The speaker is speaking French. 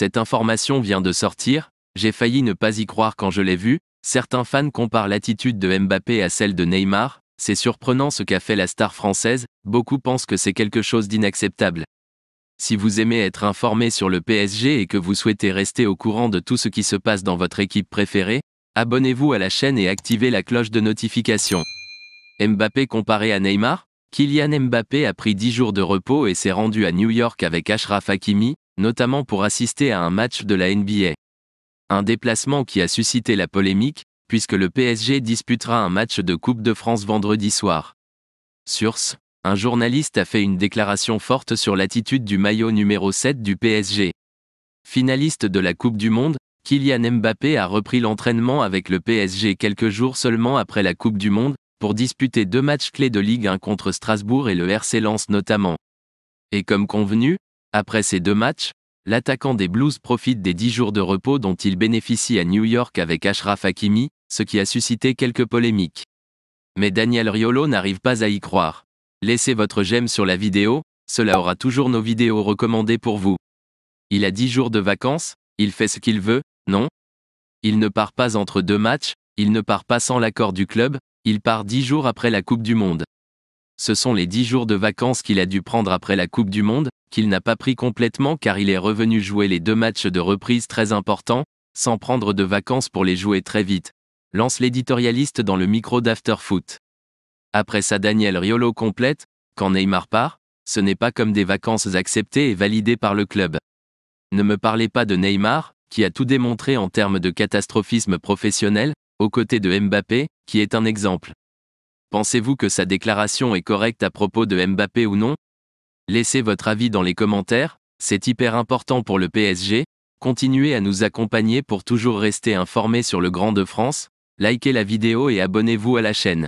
Cette information vient de sortir, j'ai failli ne pas y croire quand je l'ai vue. Certains fans comparent l'attitude de Mbappé à celle de Neymar. C'est surprenant ce qu'a fait la star française, beaucoup pensent que c'est quelque chose d'inacceptable. Si vous aimez être informé sur le PSG et que vous souhaitez rester au courant de tout ce qui se passe dans votre équipe préférée, abonnez-vous à la chaîne et activez la cloche de notification. Mbappé comparé à Neymar? Kylian Mbappé a pris 10 jours de repos et s'est rendu à New York avec Achraf Hakimi, notamment pour assister à un match de la NBA. Un déplacement qui a suscité la polémique, puisque le PSG disputera un match de Coupe de France vendredi soir. Source: un journaliste a fait une déclaration forte sur l'attitude du maillot numéro 7 du PSG. Finaliste de la Coupe du Monde, Kylian Mbappé a repris l'entraînement avec le PSG quelques jours seulement après la Coupe du Monde, pour disputer 2 matchs clés de Ligue 1 contre Strasbourg et le RC Lens notamment. Et comme convenu, après ces 2 matchs, l'attaquant des Blues profite des 10 jours de repos dont il bénéficie à New York avec Achraf Hakimi, ce qui a suscité quelques polémiques. Mais Daniel Riolo n'arrive pas à y croire. Laissez votre j'aime sur la vidéo, cela aura toujours nos vidéos recommandées pour vous. Il a 10 jours de vacances, il fait ce qu'il veut, non? Il ne part pas entre 2 matchs, il ne part pas sans l'accord du club, il part 10 jours après la Coupe du Monde. Ce sont les 10 jours de vacances qu'il a dû prendre après la Coupe du Monde, qu'il n'a pas pris complètement car il est revenu jouer les 2 matchs de reprise très importants, sans prendre de vacances pour les jouer très vite. Lance l'éditorialiste dans le micro d'Afterfoot. Après ça, Daniel Riolo complète: quand Neymar part, ce n'est pas comme des vacances acceptées et validées par le club. Ne me parlez pas de Neymar, qui a tout démontré en termes de catastrophisme professionnel, aux côtés de Mbappé, qui est un exemple. Pensez-vous que sa déclaration est correcte à propos de Mbappé ou non? Laissez votre avis dans les commentaires, c'est hyper important pour le PSG. Continuez à nous accompagner pour toujours rester informés sur le Grand de France. Likez la vidéo et abonnez-vous à la chaîne.